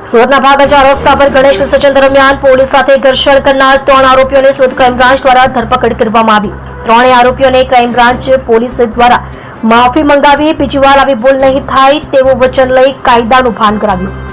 સુરતના ભાગંજા રસ્તા પર ગણેશ વિસર્જન દરમિયાન પોલીસ સાથે ઘર્ષણ કરનાર 3 આરોપીઓને સુરત ક્રાઇમ બ્રાન્ચ દ્વારા ધરપકડ કરવામાં આવી। 3 આરોપીઓને ક્રાઇમ બ્રાન્ચ પોલીસ દ્વારા માફી મંગાવી બીજી વાર આવી ભૂલ નહીં થાય તેવું વચન લઈ કાયદાનું ભાન કરાવ્યું।